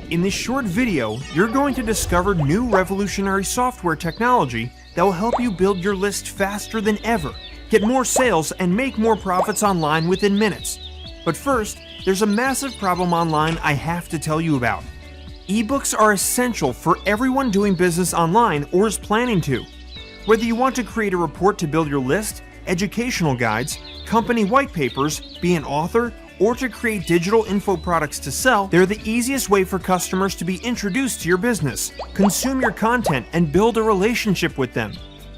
In this short video, you're going to discover new revolutionary software technology that will help you build your list faster than ever, get more sales, and make more profits online within minutes. But first, there's a massive problem online I have to tell you about. Ebooks are essential for everyone doing business online or is planning to. Whether you want to create a report to build your list, educational guides, company white papers, be an author, or to create digital info products to sell, they're the easiest way for customers to be introduced to your business, consume your content, and build a relationship with them.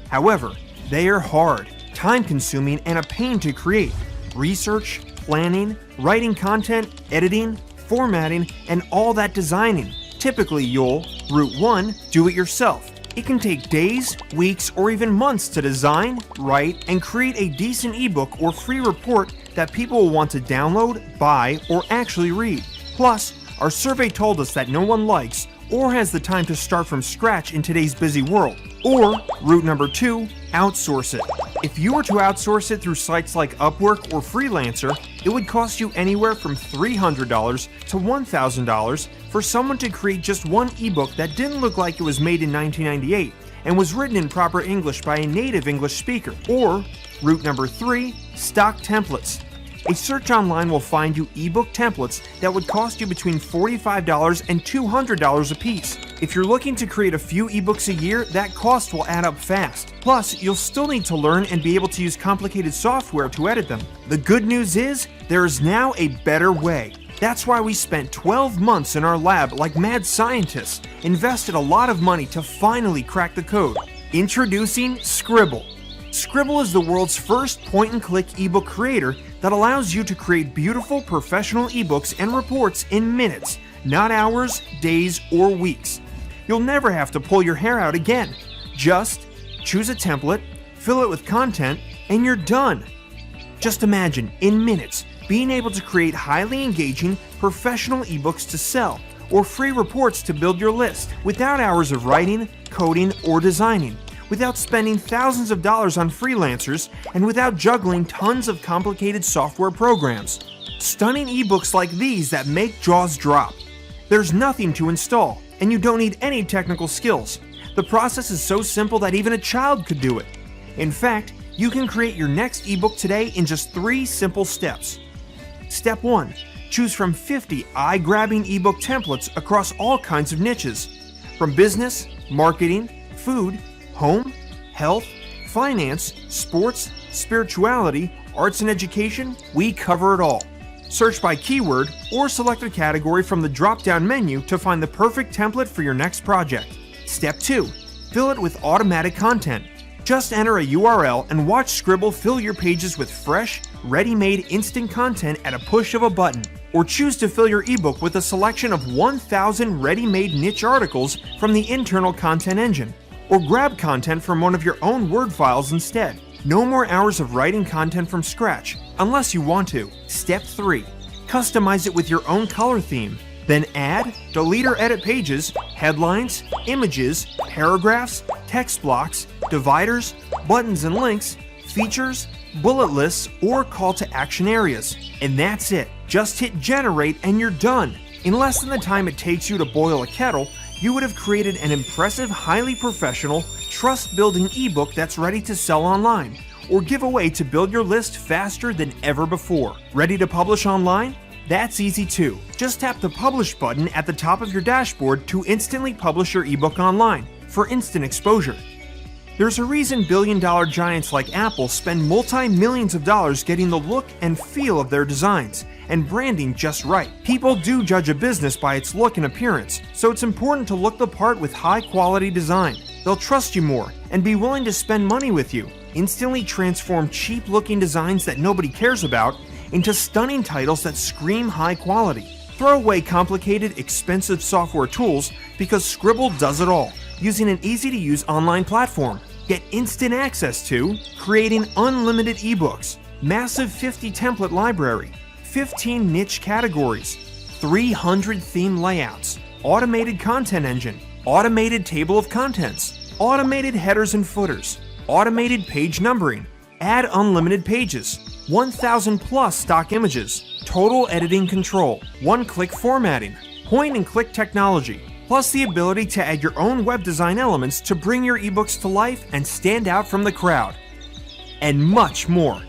However, they are hard, time-consuming, and a pain to create. Research, planning, writing content, editing, formatting, and all that designing. Typically, you'll, Route 1, do it yourself. It can take days, weeks, or even months to design, write, and create a decent ebook or free report that people will want to download, buy, or actually read. Plus, our survey told us that no one likes or has the time to start from scratch in today's busy world. Or, route number 2, outsource it. If you were to outsource it through sites like Upwork or Freelancer, it would cost you anywhere from $300 to $1,000 for someone to create just one ebook that didn't look like it was made in 1998 and was written in proper English by a native English speaker. Or, route number 3, stock templates. A search online will find you ebook templates that would cost you between $45 and $200 a piece. If you're looking to create a few ebooks a year, that cost will add up fast. Plus, you'll still need to learn and be able to use complicated software to edit them. The good news is, there is now a better way. That's why we spent 12 months in our lab like mad scientists, invested a lot of money to finally crack the code. Introducing Sqribble. Sqribble is the world's first point-and-click ebook creator that allows you to create beautiful professional ebooks and reports in minutes, not hours, days, or weeks. You'll never have to pull your hair out again. Just choose a template, fill it with content, and you're done. Just imagine, in minutes, being able to create highly engaging, professional ebooks to sell, or free reports to build your list, without hours of writing, coding, or designing, without spending thousands of dollars on freelancers, and without juggling tons of complicated software programs. Stunning ebooks like these that make jaws drop. There's nothing to install, and you don't need any technical skills. The process is so simple that even a child could do it. In fact, you can create your next ebook today in just 3 simple steps. Step 1. Choose from 50 eye-grabbing ebook templates across all kinds of niches. From business, marketing, food, home, health, finance, sports, spirituality, arts and education, we cover it all. Search by keyword or select a category from the drop-down menu to find the perfect template for your next project. Step 2. Fill it with automatic content. Just enter a URL and watch Sqribble fill your pages with fresh, ready-made instant content at a push of a button. Or choose to fill your ebook with a selection of 1,000 ready-made niche articles from the internal content engine. Or grab content from one of your own Word files instead. No more hours of writing content from scratch, unless you want to. Step 3. Customize it with your own color theme. Then add, delete or edit pages, headlines, images, paragraphs, text blocks, dividers, buttons and links, features, bullet lists, or call to action areas. And that's it. Just hit generate and you're done. In less than the time it takes you to boil a kettle, you would have created an impressive, highly professional, trust-building ebook that's ready to sell online or give away to build your list faster than ever before. Ready to publish online? That's easy too. Just tap the Publish button at the top of your dashboard to instantly publish your ebook online for instant exposure. There's a reason billion-dollar giants like Apple spend multi-millions of dollars getting the look and feel of their designs and branding just right. People do judge a business by its look and appearance, so it's important to look the part with high-quality design. They'll trust you more and be willing to spend money with you. Instantly transform cheap-looking designs that nobody cares about into stunning titles that scream high quality. Throw away complicated, expensive software tools because Sqribble does it all, using an easy-to-use online platform. Get instant access to creating unlimited ebooks, massive 50 template library, 15 niche categories, 300 theme layouts, automated content engine, automated table of contents, automated headers and footers, automated page numbering, add unlimited pages, 1,000 plus stock images, total editing control, one-click formatting, point and click technology, plus the ability to add your own web design elements to bring your ebooks to life and stand out from the crowd, and much more.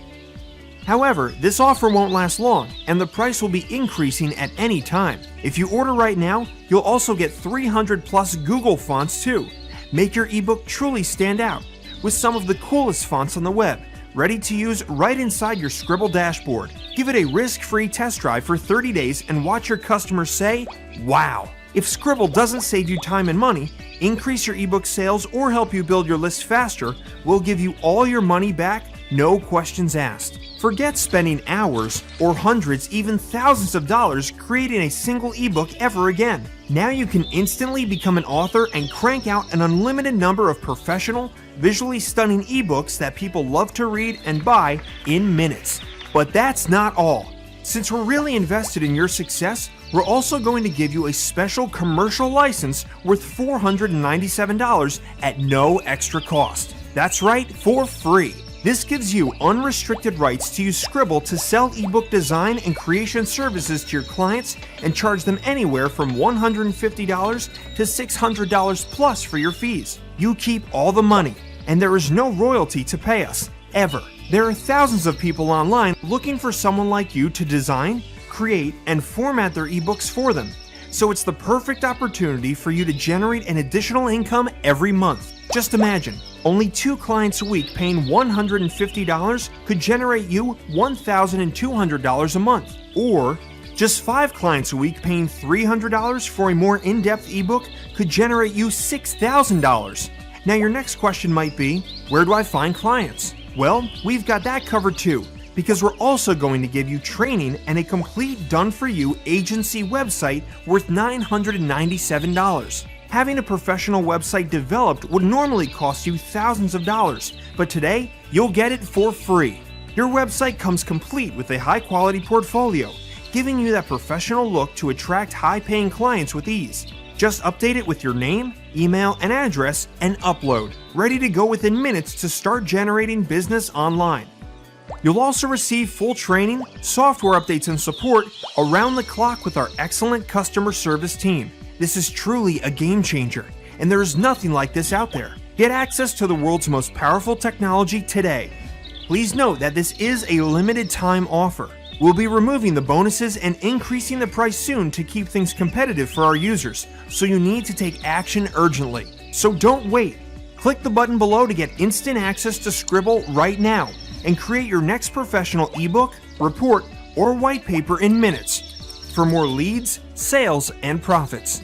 However, this offer won't last long, and the price will be increasing at any time. If you order right now, you'll also get 300 plus Google fonts too. Make your ebook truly stand out with some of the coolest fonts on the web, ready to use right inside your Sqribble dashboard. Give it a risk-free test drive for 30 days and watch your customers say, "Wow!" If Sqribble doesn't save you time and money, increase your ebook sales, or help you build your list faster, we'll give you all your money back, no questions asked. Forget spending hours or hundreds, even thousands of dollars creating a single ebook ever again. Now you can instantly become an author and crank out an unlimited number of professional, visually stunning ebooks that people love to read and buy in minutes. But that's not all. Since we're really invested in your success, we're also going to give you a special commercial license worth $497 at no extra cost. That's right, for free. This gives you unrestricted rights to use Sqribble to sell ebook design and creation services to your clients and charge them anywhere from $150 to $600 plus for your fees. You keep all the money, and there is no royalty to pay us, ever. There are thousands of people online looking for someone like you to design, create, and format their ebooks for them. So it's the perfect opportunity for you to generate an additional income every month. Just imagine, only 2 clients a week paying $150 could generate you $1,200 a month. Or just 5 clients a week paying $300 for a more in-depth ebook could generate you $6,000. Now your next question might be, where do I find clients? Well, we've got that covered too, because we're also going to give you training and a complete done-for-you agency website worth $997. Having a professional website developed would normally cost you thousands of dollars, but today, you'll get it for free. Your website comes complete with a high-quality portfolio, giving you that professional look to attract high-paying clients with ease. Just update it with your name, email, and address, and upload, ready to go within minutes to start generating business online. You'll also receive full training, software updates, and support around the clock with our excellent customer service team. This is truly a game changer, and there is nothing like this out there. Get access to the world's most powerful technology today. Please note that this is a limited time offer. We'll be removing the bonuses and increasing the price soon to keep things competitive for our users, so you need to take action urgently. So don't wait. Click the button below to get instant access to Sqribble right now and create your next professional ebook, report, or white paper in minutes for more leads, sales, and profits.